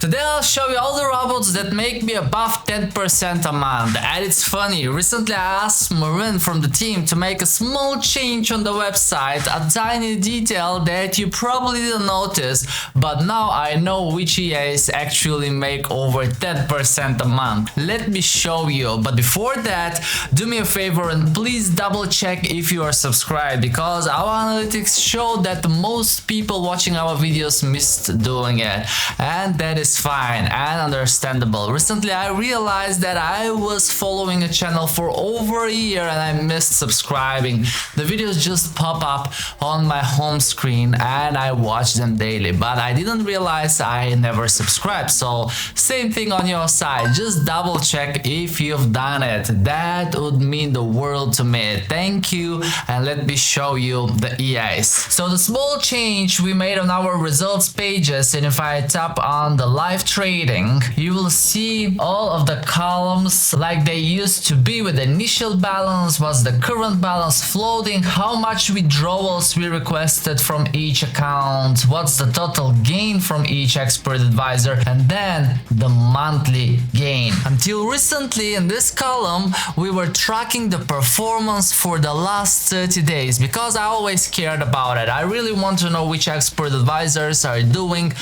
Today I'll show you all the robots that make me above 10% a month. And it's funny, recently I asked Marin from the team to make a small change on the website, a tiny detail that you probably didn't notice, but now I know which EAs actually make over 10% a month. Let me show you, but before that, do me a favor and please double check if you are subscribed, because our analytics show that most people watching our videos missed doing it, and that is fine and understandable. Recently I realized that I was following a channel for over a year and I missed subscribing. The videos just pop up on my home screen and I watch them daily, but I didn't realize I never subscribed. So same thing on your side, just double check if you've done it. That would mean the world to me. Thank you, and let me show you the EAs. So the small change we made on our results pages, and if I tap on the live trading, you will see all of the columns like they used to be, with the initial balance, what's the current balance floating, how much withdrawals we requested from each account, what's the total gain from each expert advisor, and then the monthly gain. Until recently in this column we were tracking the performance for the last 30 days because I always cared about it. I really want to know which expert advisors are doing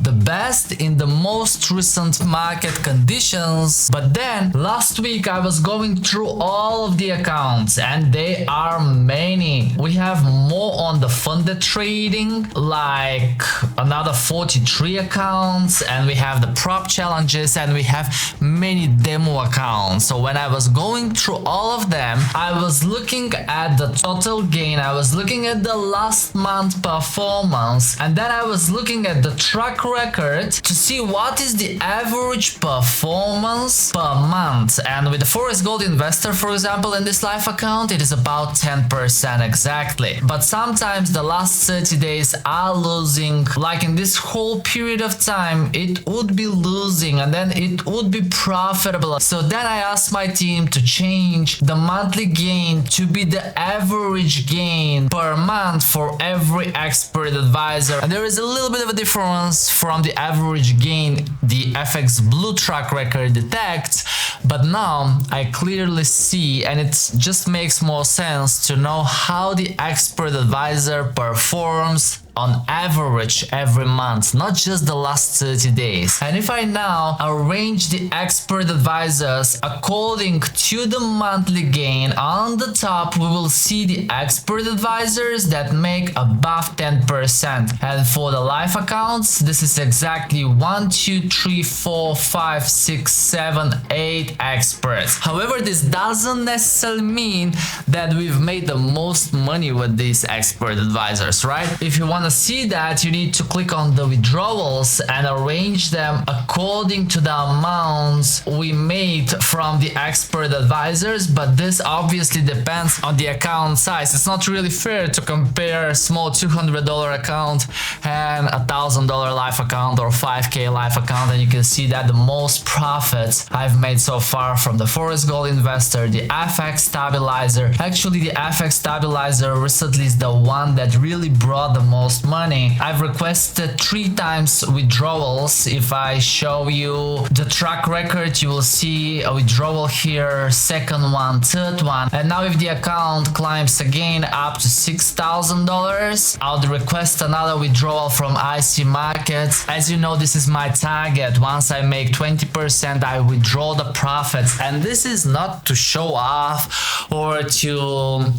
the best in the most recent market conditions. But then last week I was going through all of the accounts, and they are many. We have more on the funded trading, like another 43 accounts, and we have the prop challenges, and we have many demo accounts. So when I was going through all of them, I was looking at the total gain, I was looking at the last month performance, and then I was looking at the track record to see what is the average performance per month. And with the Forest Gold Investor, for example, in this live account, it is about 10% exactly. But sometimes the last 30 days are losing, like in this whole period of time it would be losing and then it would be profitable. So then I asked my team to change the monthly gain to be the average gain per month for every expert advisor, and there is a little bit of a difference from the average gain the FX Blue track record detects, but now I clearly see, and it just makes more sense to know how the expert advisor performs on average every month, not just the last 30 days. And if I now arrange the expert advisors according to the monthly gain, on the top we will see the expert advisors that make above 10%. And for the live accounts, this is exactly 1, 2, 3, 4, 5, 6, 7, 8 experts. However, this doesn't necessarily mean that we've made the most money with these expert advisors, right? If you want to see that, you need to click on the withdrawals and arrange them according to the amounts we made from the expert advisors, but this obviously depends on the account size. It's not really fair to compare a small $200 account and a $1,000 live account or 5K live account, and you can see that the most profits I've made so far from the Forest Gold Investor, the FX Stabilizer. Actually, the FX Stabilizer recently is the one that really brought the most money. I've requested 3 times withdrawals. If I show you the track record, you will see a withdrawal here, second one, third one, and now if the account climbs again up to $6,000, I'll request another withdrawal from IC Markets. As you know, this is my target. Once I make 20%, I withdraw the profits, and this is not to show off or to,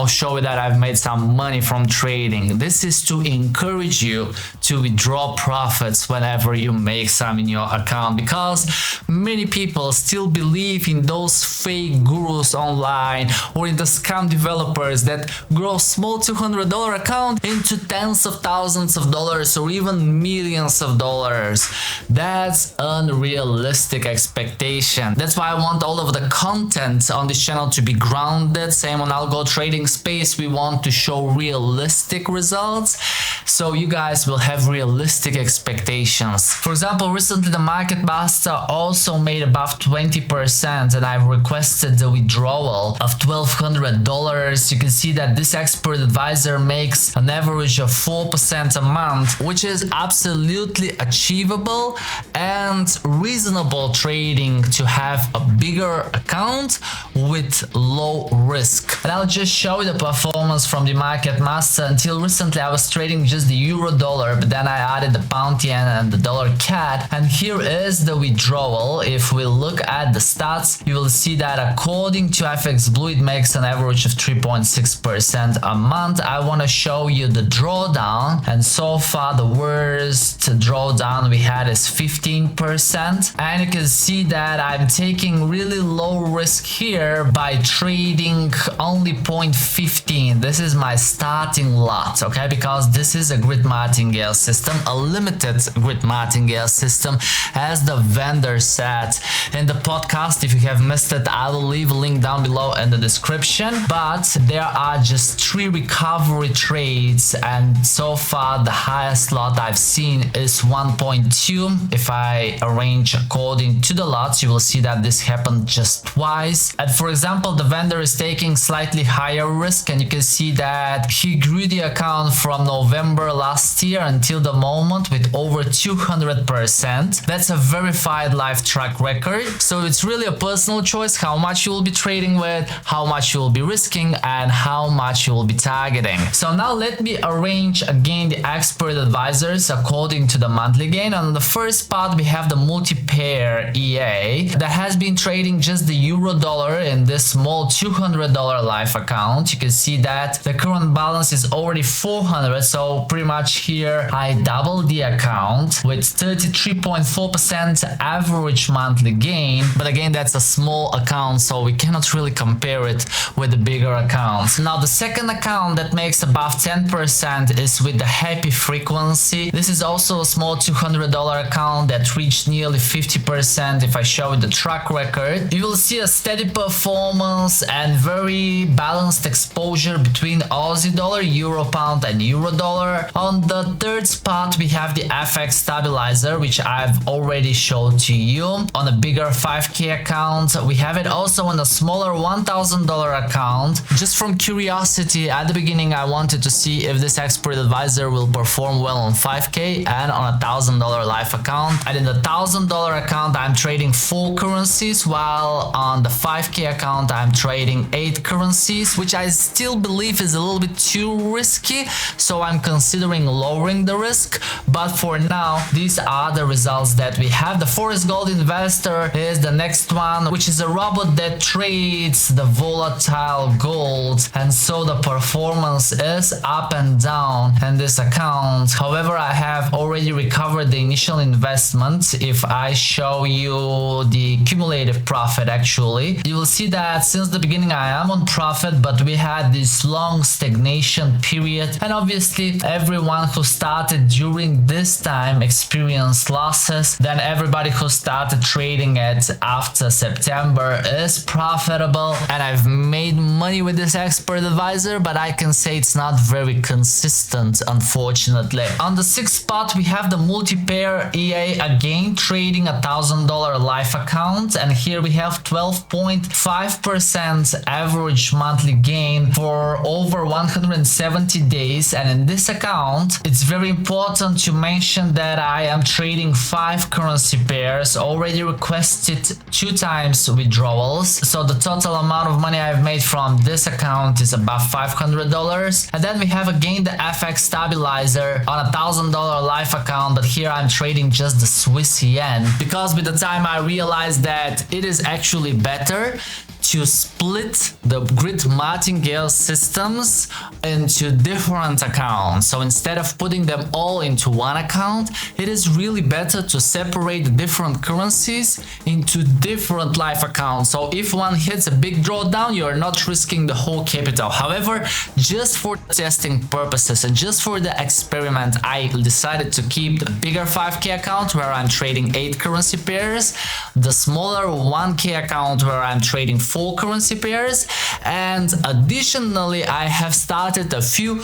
show that I've made some money from trading. This is to encourage you to withdraw profits whenever you make some in your account, because many people still believe in those fake gurus online or in the scam developers that grow small $200 account into tens of thousands of dollars or even millions of dollars. That's unrealistic expectation. That's why I want all of the content on this channel to be grounded. Same on Algo Trading Space, we want to show realistic results, so you guys will have have realistic expectations. For example, recently the market master also made above 20% and I've requested the withdrawal of $1,200. You can see that this expert advisor makes an average of 4% a month, which is absolutely achievable and reasonable trading to have a bigger account with low risk. And I'll just show you the performance from the market master. Until recently I was trading just the euro dollar, but then I added the pound yen and the dollar CAD, and here is the withdrawal. If we look at the stats, you will see that according to FX Blue it makes an average of 3.6% a month. I want to show you the drawdown, and so far the worst drawdown we had is 15%, and you can see that I'm taking really low risk here by trading only 0.15. This is my starting lot, okay, because this is a grid martingale system, a limited grid martingale system, as the vendor said in the podcast. If you have missed it, I will leave a link down below in the description. But there are just 3 recovery trades, and so far the highest lot I've seen is 1.2. If I arrange according to the lots, you will see that this happened just twice. And for example, the vendor is taking slightly higher risk, and you can see that he grew the account from November last year until the moment with over 200%. That's a verified live track record. So it's really a personal choice how much you will be trading with, how much you will be risking, and how much you will be targeting. So now let me arrange again the expert advisors according to the monthly gain. On the first part we have the multi-pair EA that has been trading just the euro dollar in this small $200 live account. You can see that the current balance is already 400, so pretty much here I doubled the account with 33.4% average monthly gain. But again, that's a small account, so we cannot really compare it with the bigger accounts. Now the second account that makes above 10% is with the happy frequency. This is also a small $200 account that reached nearly 50%. If I show you the track record, you will see a steady performance and very balanced exposure between Aussie dollar, euro pound and euro dollar. On the third spot we have the FX stabilizer, which I've already showed to you. On a bigger 5k account, we have it also on a smaller $1,000 account. Just from curiosity, at the beginning I wanted to see if this expert advisor will perform well on 5k and on a $1,000 live account. And in the $1,000 account I'm trading 4 currencies, while on the 5k account I'm trading 8 currencies, which I still believe is a little bit too risky, so I'm considering lowering the risk. But for now, these are the results that we have. The Forest Gold Investor is the next one, which is a robot that trades the volatile gold, and so the performance is up and down in this account. However, I have already recovered the initial investment. If I show you the cumulative profit, actually you will see that since the beginning I am on profit, but we had this long stagnation period, and obviously everyone who started during this time experienced losses. Then everybody who started trading it after September is profitable, and I've made money with this expert advisor, but I can say it's not very consistent, unfortunately. On the sixth spot we have the multi-pair EA, again trading a $1,000 live account, and here we have 12.5% average monthly gain for over 170 days. And in this account it's very important to mention that I am trading 5 currency pairs, already requested 2 times withdrawals, so the total amount of money I've made from this account is about $500. And then we have again the FX stabilizer on a $1,000 live account, but here I'm trading just the Swiss yen, because with the time I realized that it is actually better to split the grid martingale systems into different accounts. So instead of putting them all into one account, it is really better to separate the different currencies into different live accounts. So if one hits a big drawdown, you are not risking the whole capital. However, just for testing purposes and just for the experiment, I decided to keep the bigger 5k account where I'm trading 8 currency pairs, the smaller 1k account where I'm trading 4 currency pairs, and additionally I have started a few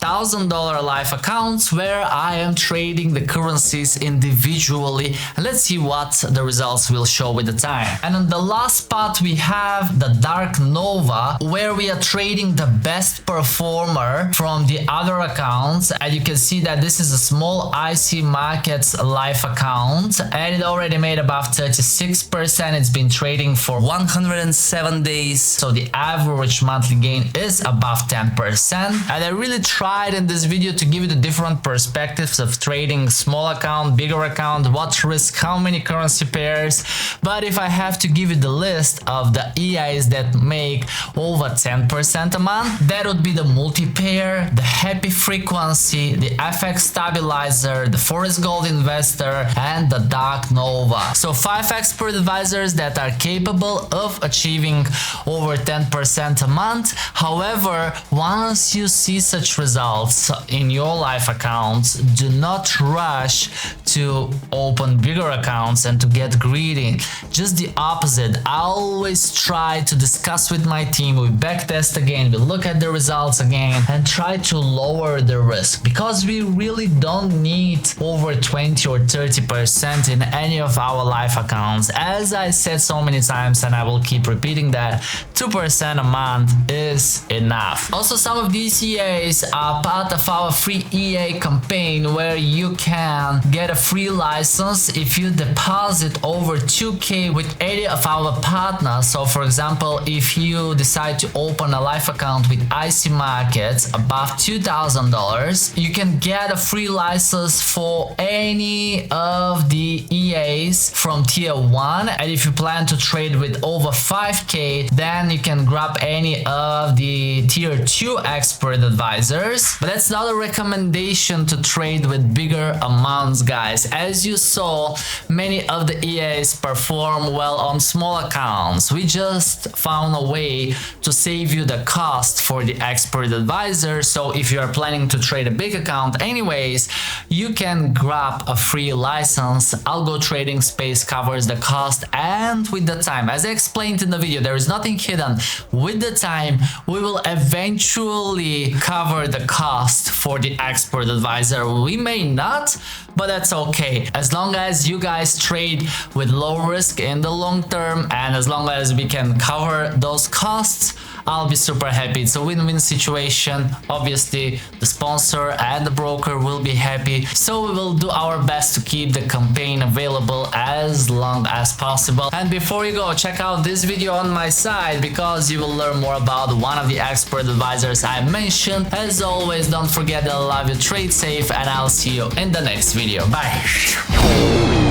$1,000 live accounts where I am trading the currencies individually. Let's see what the results will show with the time. And on the last spot we have the Dark Nova, where we are trading the best performer from the other accounts. And you can see that this is a small IC Markets live account and it already made above 36%. It's been trading for 107 days, so the average monthly gain is above 10%. And I really tried in this video to give you the different perspectives of trading small account, bigger account, what risk, how many currency pairs. But if I have to give you the list of the EIs that make over 10% a month, that would be the multi-pair, the Happy Frequency, the FX Stabilizer, the Forest Gold Investor, and the Dark Nova. So 5 expert advisors that are capable of achieving over 10% a month. However, once you see such results in your live accounts, do not rush to open bigger accounts and to get greedy. Just the opposite. I always try to discuss with my team, we backtest again, we look at the results again and try to lower the risk, because we really don't need over 20 or 30% in any of our live accounts. As I said so many times, and I will keep repeating that, 2% a month is enough. Also, some of these EAs are part of our free EA campaign where you can get a free license if you deposit over 2K with any of our partners. So for example, if you decide to open a live account with IC Markets above $2,000, you can get a free license for any of the EAs from tier 1. And if you plan to trade with over 5K, then you can grab any of the tier 2 expert advisors. But that's not a recommendation to trade with bigger amounts, guys. As you saw, many of the EAs perform well on small accounts. We just found a way to save you the cost for the expert advisor. So if you are planning to trade a big account anyways, you can grab a free license. Algo Trading Space covers the cost, and with the time, as I explained in the video, there is nothing hidden. With the time, we will eventually cover the cost for the expert advisor. We may not, but that's okay. As long as you guys trade with low risk in the long term, and as long as we can cover those costs, I'll be super happy. It's a win-win situation. Obviously, the sponsor and the broker will be happy. So we will do our best to keep the campaign available as long as possible. And before you go, check out this video on my side, because you will learn more about one of the expert advisors I mentioned. As always, don't forget that I love you, trade safe, and I'll see you in the next video. Bye.